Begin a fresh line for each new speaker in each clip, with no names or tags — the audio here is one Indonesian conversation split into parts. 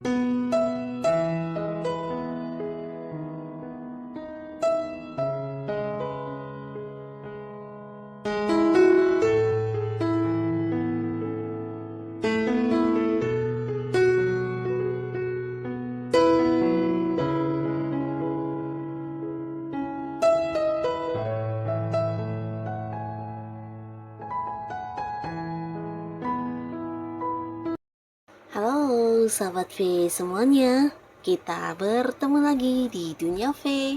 Halo sahabat V semuanya, kita bertemu lagi di Dunia V.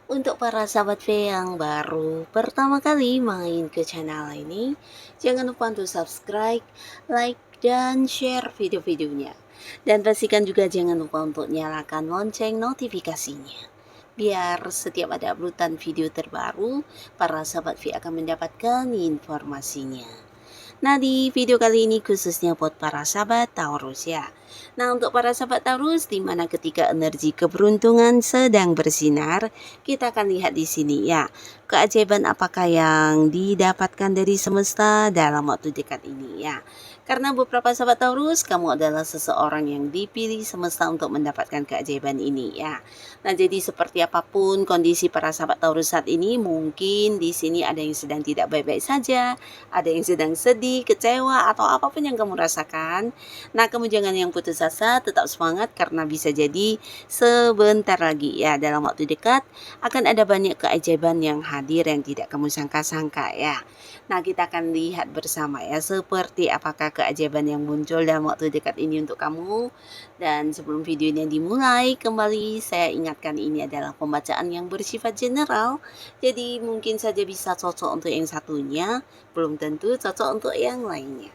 Untuk para sahabat V yang baru pertama kali main ke channel ini, jangan lupa untuk subscribe, like, dan share video-videonya. Dan pastikan juga jangan lupa untuk nyalakan lonceng notifikasinya. Biar setiap ada uploadan video terbaru, para sahabat V akan mendapatkan informasinya. Nah, di video kali ini khususnya buat para sahabat Taurus ya. Nah, untuk para sahabat Taurus, di mana ketika energi keberuntungan sedang bersinar, kita akan lihat di sini ya. Keajaiban apakah yang didapatkan dari semesta dalam waktu dekat ini ya. Karena beberapa sahabat Taurus, kamu adalah seseorang yang dipilih semesta untuk mendapatkan keajaiban ini ya. Nah, jadi seperti apapun kondisi para sahabat Taurus saat ini, mungkin di sini ada yang sedang tidak baik-baik saja, ada yang sedang sedih, kecewa, atau apapun yang kamu rasakan. Nah, kamu jangan yang putus asa, tetap semangat karena bisa jadi sebentar lagi ya, dalam waktu dekat akan ada banyak keajaiban yang hadir yang tidak kamu sangka-sangka ya. Nah, kita akan lihat bersama ya seperti apakah keajaiban yang muncul dalam waktu dekat ini untuk kamu. Dan sebelum videonya dimulai, kembali saya ingatkan ini adalah pembacaan yang bersifat general. Jadi mungkin saja bisa cocok untuk yang satunya, belum tentu cocok untuk yang lainnya.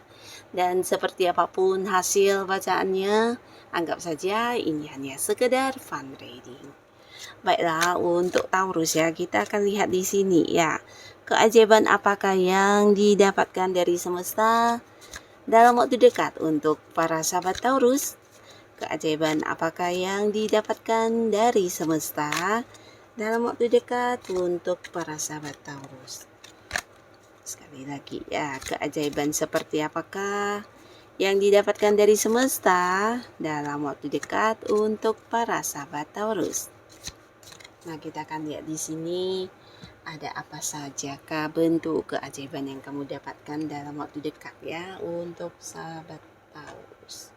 Dan seperti apapun hasil bacaannya, anggap saja ini hanya sekedar fun reading. Baiklah, untuk Taurus ya, kita akan lihat di sini ya. Keajaiban apakah yang didapatkan dari semesta dalam waktu dekat untuk para sahabat Taurus? Keajaiban apakah yang didapatkan dari semesta dalam waktu dekat untuk para sahabat Taurus? Sekali lagi ya, keajaiban seperti apakah yang didapatkan dari semesta dalam waktu dekat untuk para sahabat Taurus? Nah, kita akan lihat di sini ada apa saja kah bentuk keajaiban yang kamu dapatkan dalam waktu dekat ya untuk sahabat Taurus.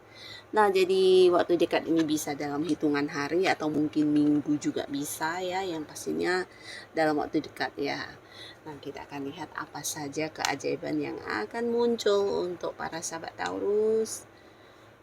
Nah, jadi waktu dekat ini bisa dalam hitungan hari atau mungkin minggu juga bisa ya, yang pastinya dalam waktu dekat ya. Nah, kita akan lihat apa saja keajaiban yang akan muncul untuk para sahabat Taurus.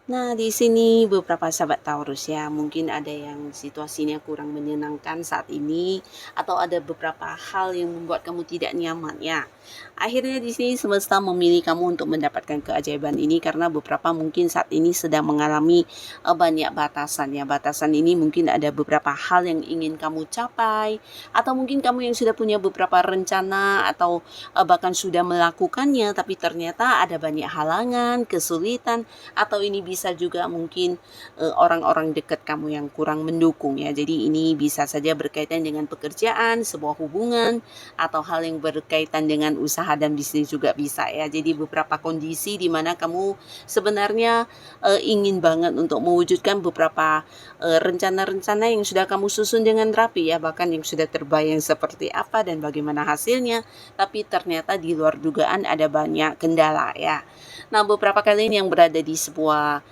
Nah, di sini beberapa sahabat Taurus ya, mungkin ada yang situasinya kurang menyenangkan saat ini atau ada beberapa hal yang membuat kamu tidak nyaman ya. Akhirnya di sini semesta memilih kamu untuk mendapatkan keajaiban ini karena beberapa mungkin saat ini sedang mengalami banyak batasan ya. Batasan ini mungkin ada beberapa hal yang ingin kamu capai atau mungkin kamu yang sudah punya beberapa rencana atau bahkan sudah melakukannya tapi ternyata ada banyak halangan, kesulitan, atau ini bisa juga mungkin orang-orang dekat kamu yang kurang mendukung ya. Jadi ini bisa saja berkaitan dengan pekerjaan, sebuah hubungan, atau hal yang berkaitan dengan usaha dan bisnis juga bisa ya. Jadi beberapa kondisi di mana kamu sebenarnya ingin banget untuk mewujudkan beberapa rencana-rencana yang sudah kamu susun dengan rapi ya, bahkan yang sudah terbayang seperti apa dan bagaimana hasilnya, tapi ternyata di luar dugaan ada banyak kendala ya. Nah, beberapa kali ini yang berada di sebuah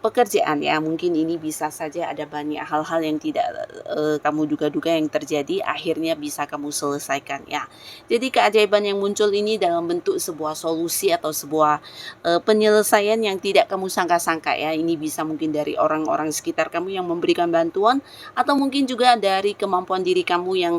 pekerjaan ya, mungkin ini bisa saja ada banyak hal-hal yang tidak kamu duga-duga yang terjadi, akhirnya bisa kamu selesaikan ya. Jadi keajaiban yang muncul ini dalam bentuk sebuah solusi atau sebuah penyelesaian yang tidak kamu sangka-sangka ya. Ini bisa mungkin dari orang-orang sekitar kamu yang memberikan bantuan, atau mungkin juga dari kemampuan diri kamu yang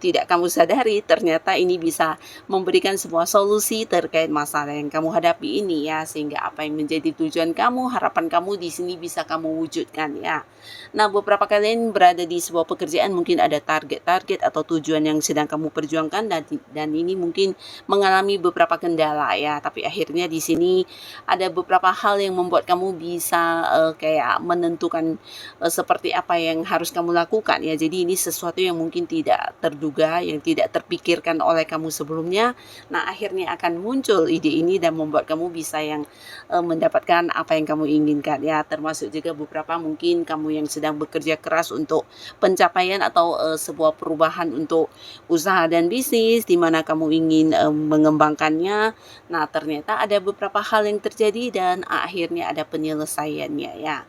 tidak kamu sadari, ternyata ini bisa memberikan sebuah solusi terkait masalah yang kamu hadapi ini ya, sehingga apa yang menjadi tujuan kamu, harapan kamu di sini bisa kamu wujudkan ya. Nah, beberapa kalian berada di sebuah pekerjaan, mungkin ada target-target atau tujuan yang sedang kamu perjuangkan dan ini mungkin mengalami beberapa kendala ya, tapi akhirnya di sini ada beberapa hal yang membuat kamu bisa kayak menentukan seperti apa yang harus kamu lakukan ya. Jadi ini sesuatu yang mungkin tidak terduga, yang tidak terpikirkan oleh kamu sebelumnya. Nah, akhirnya akan muncul ide ini dan membuat kamu bisa yang mendapatkan apa yang kamu inginkan ya. Termasuk juga beberapa mungkin kamu yang sedang bekerja keras untuk pencapaian atau sebuah perubahan untuk usaha dan bisnis di mana kamu ingin mengembangkannya. Nah, ternyata ada beberapa hal yang terjadi dan akhirnya ada penyelesaiannya ya.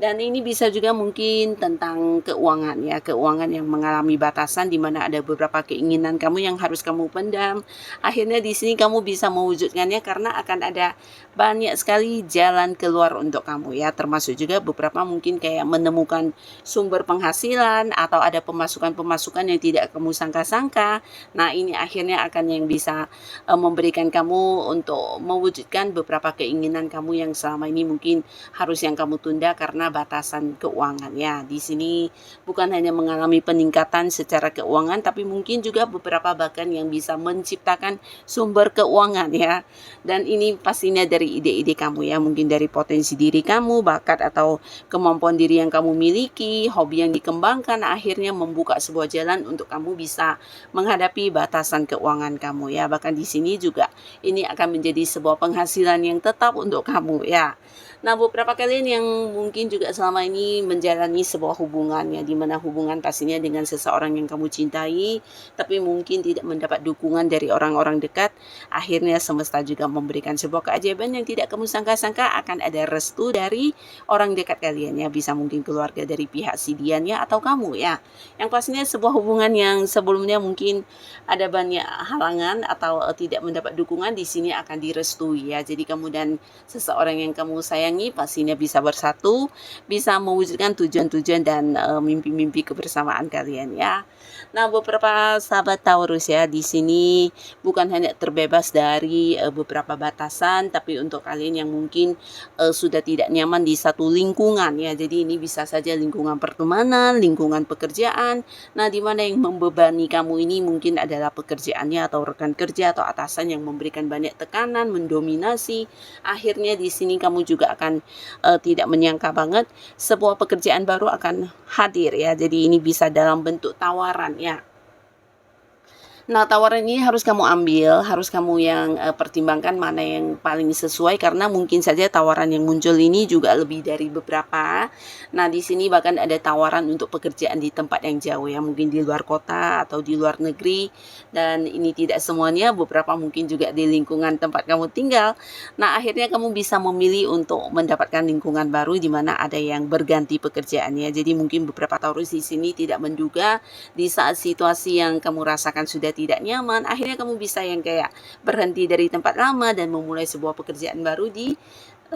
Dan ini bisa juga mungkin tentang keuangan ya, keuangan yang mengalami batasan di mana ada beberapa keinginan kamu yang harus kamu pendam. Akhirnya di sini kamu bisa mewujudkannya karena akan ada banyak sekali jalan keluar untuk kamu ya, termasuk juga beberapa mungkin kayak menemukan sumber penghasilan atau ada pemasukan-pemasukan yang tidak kamu sangka-sangka. Nah, ini akhirnya akan yang bisa memberikan kamu untuk mewujudkan beberapa keinginan kamu yang selama ini mungkin harus yang kamu tunda karena batasan keuangan ya. Di sini bukan hanya mengalami peningkatan secara keuangan, tapi mungkin juga beberapa bahkan yang bisa menciptakan sumber keuangan ya. Dan ini pastinya dari ide-ide kamu ya, mungkin dari potensi diri kamu, bakat atau kemampuan diri yang kamu miliki, hobi yang dikembangkan, akhirnya membuka sebuah jalan untuk kamu bisa menghadapi batasan keuangan kamu ya. Bahkan di sini juga ini akan menjadi sebuah penghasilan yang tetap untuk kamu ya. Nah, beberapa kalian yang mungkin juga selama ini menjalani sebuah hubungan ya, di mana hubungan pastinya dengan seseorang yang kamu cintai, tapi mungkin tidak mendapat dukungan dari orang-orang dekat, akhirnya semesta juga memberikan sebuah keajaiban yang tidak kamu sangka-sangka akan ada restu dari orang dekat kalian ya, bisa mungkin keluarga dari pihak si Diannya atau kamu ya. Yang pastinya sebuah hubungan yang sebelumnya mungkin ada banyak halangan atau tidak mendapat dukungan, di sini akan direstui ya. Jadi kamu dan seseorang yang kamu sayangi pastinya bisa bersatu, bisa mewujudkan tujuan-tujuan dan mimpi-mimpi kebersamaan kalian ya. Nah, beberapa sahabat Taurus ya, di sini bukan hanya terbebas dari beberapa batasan, tapi untuk kalian yang mungkin sudah tidak nyaman di satu lingkungan ya. Jadi ini bisa saja lingkungan pertemanan, lingkungan pekerjaan. Nah, di mana yang membebani kamu ini mungkin adalah pekerjaannya atau rekan kerja atau atasan yang memberikan banyak tekanan, mendominasi. Akhirnya di sini kamu juga akan tidak menyangka banget sebuah pekerjaan baru akan hadir ya. Jadi ini bisa dalam bentuk tawaran ya. Nah, tawaran ini harus kamu ambil, harus kamu yang pertimbangkan mana yang paling sesuai karena mungkin saja tawaran yang muncul ini juga lebih dari beberapa. Nah, di sini bahkan ada tawaran untuk pekerjaan di tempat yang jauh ya, mungkin di luar kota atau di luar negeri, dan ini tidak semuanya, beberapa mungkin juga di lingkungan tempat kamu tinggal. Nah, akhirnya kamu bisa memilih untuk mendapatkan lingkungan baru di mana ada yang berganti pekerjaannya. Jadi mungkin beberapa Taurus di sini tidak menduga di saat situasi yang kamu rasakan sudah tidak nyaman, akhirnya kamu bisa yang kayak berhenti dari tempat lama dan memulai sebuah pekerjaan baru di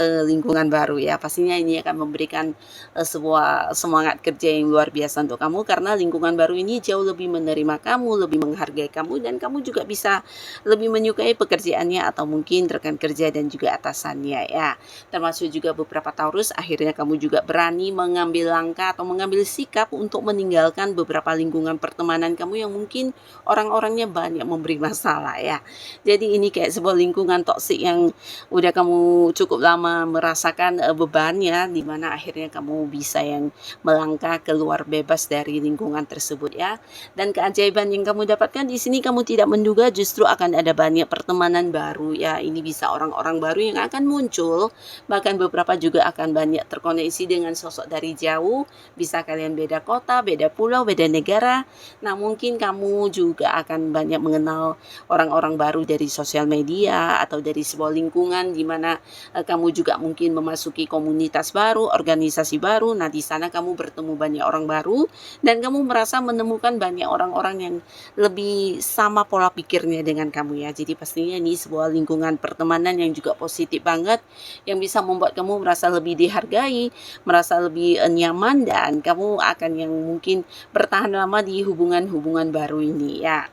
lingkungan baru ya. Pastinya ini akan memberikan sebuah semangat kerja yang luar biasa untuk kamu karena lingkungan baru ini jauh lebih menerima kamu, lebih menghargai kamu, dan kamu juga bisa lebih menyukai pekerjaannya atau mungkin rekan kerja dan juga atasannya ya. Termasuk juga beberapa Taurus akhirnya kamu juga berani mengambil langkah atau mengambil sikap untuk meninggalkan beberapa lingkungan pertemanan kamu yang mungkin orang-orangnya banyak memberi masalah ya. Jadi ini kayak sebuah lingkungan toksik yang udah kamu cukup lama merasakan bebannya, di mana akhirnya kamu bisa yang melangkah keluar bebas dari lingkungan tersebut ya. Dan keajaiban yang kamu dapatkan di sini kamu tidak menduga justru akan ada banyak pertemanan baru ya. Ini bisa orang-orang baru yang akan muncul, bahkan beberapa juga akan banyak terkoneksi dengan sosok dari jauh, bisa kalian beda kota, beda pulau, beda negara. Nah, mungkin kamu juga akan banyak mengenal orang-orang baru dari sosial media atau dari sebuah lingkungan di mana kamu juga mungkin memasuki komunitas baru, organisasi baru. Nah, di sana kamu bertemu banyak orang baru dan kamu merasa menemukan banyak orang-orang yang lebih sama pola pikirnya dengan kamu ya. Jadi pastinya ini sebuah lingkungan pertemanan yang juga positif banget, yang bisa membuat kamu merasa lebih dihargai, merasa lebih nyaman, dan kamu akan yang mungkin bertahan lama di hubungan-hubungan baru ini ya.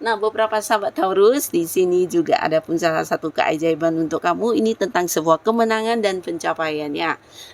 Nah, beberapa sahabat Taurus, di sini juga ada pun salah satu keajaiban untuk kamu, ini tentang sebuah kemenangan dan pencapaiannya.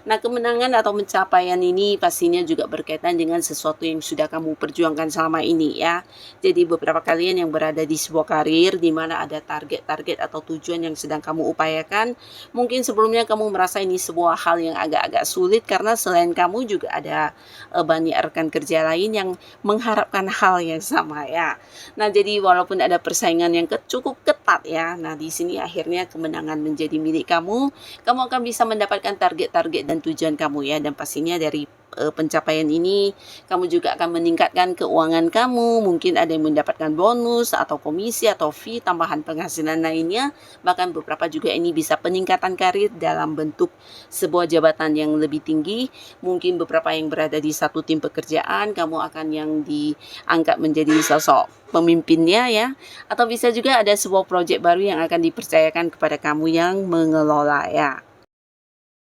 Nah, kemenangan atau pencapaian ini pastinya juga berkaitan dengan sesuatu yang sudah kamu perjuangkan selama ini ya. Jadi beberapa kalian yang berada di sebuah karir di mana ada target-target atau tujuan yang sedang kamu upayakan, mungkin sebelumnya kamu merasa ini sebuah hal yang agak-agak sulit karena selain kamu juga ada banyak rekan kerja lain yang mengharapkan hal yang sama ya. Nah, jadi walaupun ada persaingan yang cukup ketat ya. Nah, di sini akhirnya kemenangan menjadi milik kamu. Kamu akan bisa mendapatkan target-target dan tujuan kamu ya. Dan pastinya dari pencapaian ini kamu juga akan meningkatkan keuangan kamu, mungkin ada yang mendapatkan bonus atau komisi atau fee tambahan penghasilan lainnya, bahkan beberapa juga ini bisa peningkatan karir dalam bentuk sebuah jabatan yang lebih tinggi. Mungkin beberapa yang berada di satu tim pekerjaan, kamu akan yang diangkat menjadi sosok pemimpinnya ya, atau bisa juga ada sebuah proyek baru yang akan dipercayakan kepada kamu yang mengelola ya.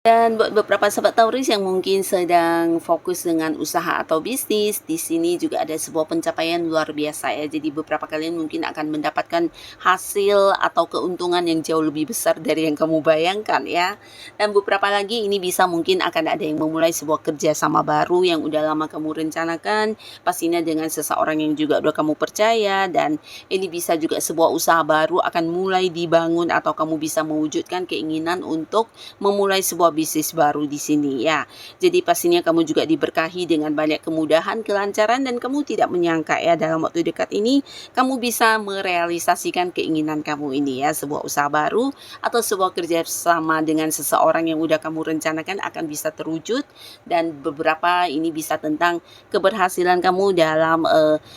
Dan buat beberapa sahabat Taurus yang mungkin sedang fokus dengan usaha atau bisnis, di sini juga ada sebuah pencapaian luar biasa ya. Jadi beberapa kalian mungkin akan mendapatkan hasil atau keuntungan yang jauh lebih besar dari yang kamu bayangkan ya. Dan beberapa lagi ini bisa mungkin akan ada yang memulai sebuah kerjasama baru yang udah lama kamu rencanakan, pastinya dengan seseorang yang juga udah kamu percaya, dan ini bisa juga sebuah usaha baru akan mulai dibangun atau kamu bisa mewujudkan keinginan untuk memulai sebuah bisnis baru di sini ya. Jadi pastinya kamu juga diberkahi dengan banyak kemudahan, kelancaran, dan kamu tidak menyangka ya dalam waktu dekat ini kamu bisa merealisasikan keinginan kamu ini ya, sebuah usaha baru atau sebuah kerja sama dengan seseorang yang udah kamu rencanakan akan bisa terwujud, dan beberapa ini bisa tentang keberhasilan kamu dalam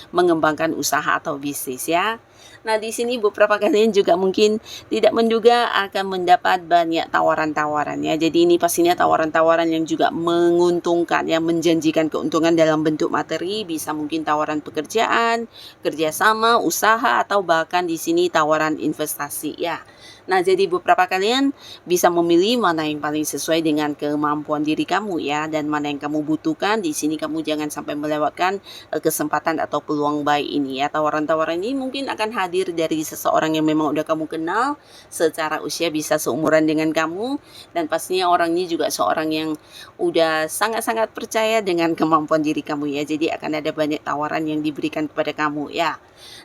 mengembangkan usaha atau bisnis ya. Nah, di sini beberapa kalian juga mungkin tidak menduga akan mendapat banyak tawaran-tawaran ya. Jadi ini pastinya tawaran-tawaran yang juga menguntungkan ya, menjanjikan keuntungan dalam bentuk materi, bisa mungkin tawaran pekerjaan, kerjasama, usaha, atau bahkan di sini tawaran investasi ya. Nah, jadi beberapa kalian bisa memilih mana yang paling sesuai dengan kemampuan diri kamu ya, dan mana yang kamu butuhkan. Di sini kamu jangan sampai melewatkan kesempatan atau peluang baik ini ya. Tawaran-tawaran ini mungkin akan hadir dari seseorang yang memang udah kamu kenal, secara usia bisa seumuran dengan kamu, dan pastinya orang ini juga seorang yang udah sangat-sangat percaya dengan kemampuan diri kamu ya. Jadi akan ada banyak tawaran yang diberikan kepada kamu ya.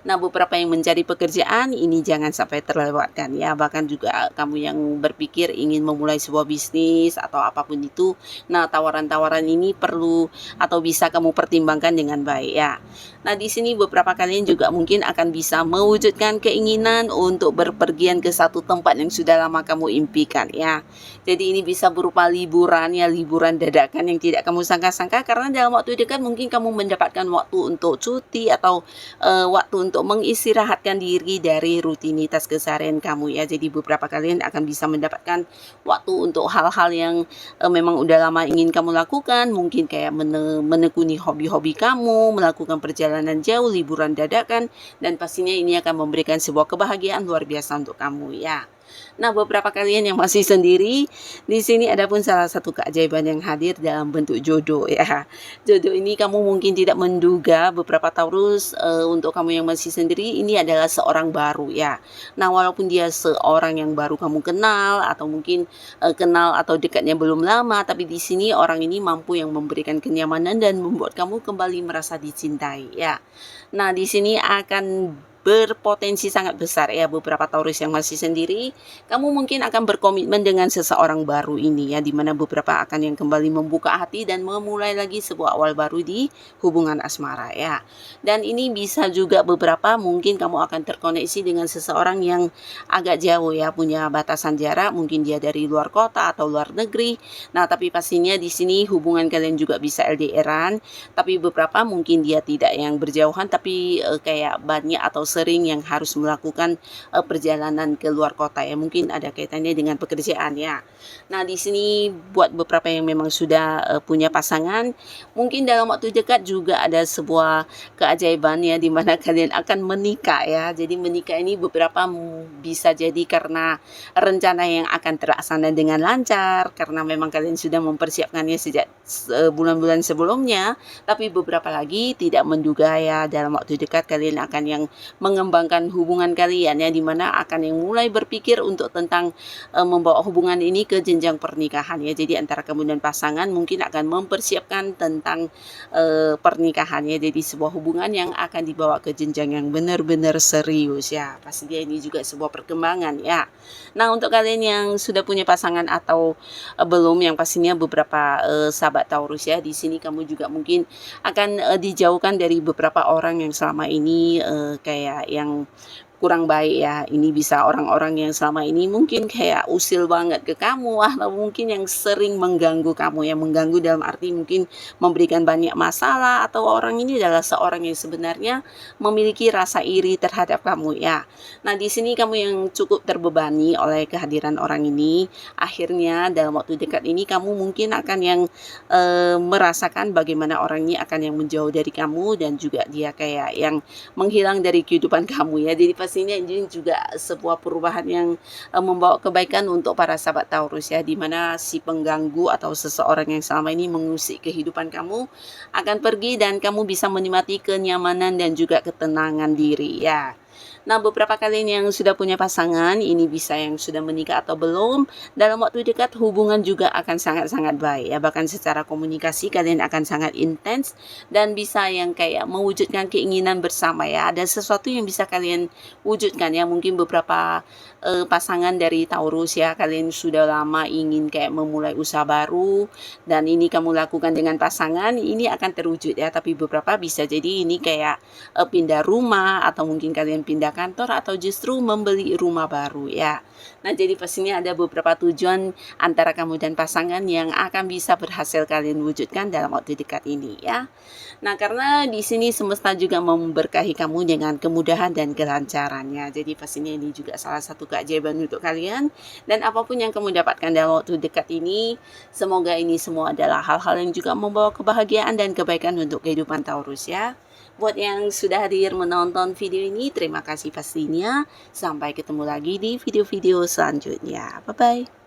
Nah, beberapa yang mencari pekerjaan ini jangan sampai terlewatkan ya. Bahkan juga kamu yang berpikir ingin memulai sebuah bisnis atau apapun itu, nah tawaran-tawaran ini perlu atau bisa kamu pertimbangkan dengan baik ya. Nah, di sini beberapa kalian juga mungkin akan bisa mewujudkan keinginan untuk berpergian ke satu tempat yang sudah lama kamu impikan ya. Jadi ini bisa berupa liburan ya, liburan dadakan yang tidak kamu sangka-sangka, karena dalam waktu dekat mungkin kamu mendapatkan waktu untuk cuti atau waktu untuk mengistirahatkan diri dari rutinitas keseharian kamu ya. Jadi beberapa kalian akan bisa mendapatkan waktu untuk hal-hal yang memang udah lama ingin kamu lakukan, mungkin kayak menekuni hobi-hobi kamu, melakukan perjalanan jauh, liburan dadakan, dan pastinya ini akan memberikan sebuah kebahagiaan luar biasa untuk kamu ya. Nah, beberapa kalian yang masih sendiri, di sini ada pun salah satu keajaiban yang hadir dalam bentuk jodoh ya. Jodoh ini kamu mungkin tidak menduga, beberapa Taurus, untuk kamu yang masih sendiri ini adalah seorang baru ya. Nah, walaupun dia seorang yang baru kamu kenal atau mungkin kenal atau dekatnya belum lama, tapi di sini orang ini mampu yang memberikan kenyamanan dan membuat kamu kembali merasa dicintai ya. Nah, di sini akan berpotensi sangat besar ya, beberapa Taurus yang masih sendiri, kamu mungkin akan berkomitmen dengan seseorang baru ini ya, dimana beberapa akan yang kembali membuka hati dan memulai lagi sebuah awal baru di hubungan asmara ya. Dan ini bisa juga beberapa mungkin kamu akan terkoneksi dengan seseorang yang agak jauh ya, punya batasan jarak, mungkin dia dari luar kota atau luar negeri. Nah, tapi pastinya di sini hubungan kalian juga bisa LDRan, tapi beberapa mungkin dia tidak yang berjauhan, tapi kayak banyak atau sering yang harus melakukan perjalanan ke luar kota ya, mungkin ada kaitannya dengan pekerjaan ya. Nah, di sini buat beberapa yang memang sudah punya pasangan, mungkin dalam waktu dekat juga ada sebuah keajaiban ya, di mana kalian akan menikah ya. Jadi menikah ini beberapa bisa jadi karena rencana yang akan terlaksana dengan lancar, karena memang kalian sudah mempersiapkannya sejak bulan-bulan sebelumnya, tapi beberapa lagi tidak menduga ya, dalam waktu dekat kalian akan yang mengembangkan hubungan kalian ya, dimana akan yang mulai berpikir untuk tentang membawa hubungan ini ke jenjang pernikahan ya. Jadi antara kamu dan pasangan mungkin akan mempersiapkan tentang pernikahan ya. Jadi sebuah hubungan yang akan dibawa ke jenjang yang benar-benar serius ya. Pastinya ini juga sebuah perkembangan ya. Nah, untuk kalian yang sudah punya pasangan atau belum, yang pastinya beberapa sahabat Taurus ya, di sini kamu juga mungkin akan dijauhkan dari beberapa orang yang selama ini kayak yang kurang baik ya. Ini bisa orang-orang yang selama ini mungkin kayak usil banget ke kamu, atau mungkin yang sering mengganggu kamu ya. Mengganggu dalam arti mungkin memberikan banyak masalah, atau orang ini adalah seorang yang sebenarnya memiliki rasa iri terhadap kamu ya. Nah, di sini kamu yang cukup terbebani oleh kehadiran orang ini. Akhirnya dalam waktu dekat ini kamu mungkin akan yang merasakan bagaimana orang ini akan yang menjauh dari kamu, dan juga dia kayak yang menghilang dari kehidupan kamu ya. Jadi pastinya ini juga sebuah perubahan yang membawa kebaikan untuk para sahabat Taurus ya, dimana si pengganggu atau seseorang yang selama ini mengusik kehidupan kamu akan pergi, dan kamu bisa menikmati kenyamanan dan juga ketenangan diri ya. Nah, beberapa kalian yang sudah punya pasangan, ini bisa yang sudah menikah atau belum, dalam waktu dekat hubungan juga akan sangat-sangat baik ya. Bahkan secara komunikasi kalian akan sangat intens, dan bisa yang kayak mewujudkan keinginan bersama ya. Ada sesuatu yang bisa kalian wujudkan ya. Mungkin beberapa pasangan dari Taurus ya, kalian sudah lama ingin kayak memulai usaha baru, dan ini kamu lakukan dengan pasangan, ini akan terwujud ya. Tapi beberapa bisa jadi ini kayak pindah rumah, atau mungkin kalian pindah kantor, atau justru membeli rumah baru ya. Nah, jadi pastinya ada beberapa tujuan antara kamu dan pasangan yang akan bisa berhasil kalian wujudkan dalam waktu dekat ini ya. Nah, karena di sini semesta juga memberkahi kamu dengan kemudahan dan kelancarannya. Jadi pastinya ini juga salah satu keajaiban untuk kalian, dan apapun yang kamu dapatkan dalam waktu dekat ini, semoga ini semua adalah hal-hal yang juga membawa kebahagiaan dan kebaikan untuk kehidupan Taurus ya. Buat yang sudah hadir menonton video ini, terima kasih pastinya. Sampai ketemu lagi di video-video selanjutnya. Bye-bye.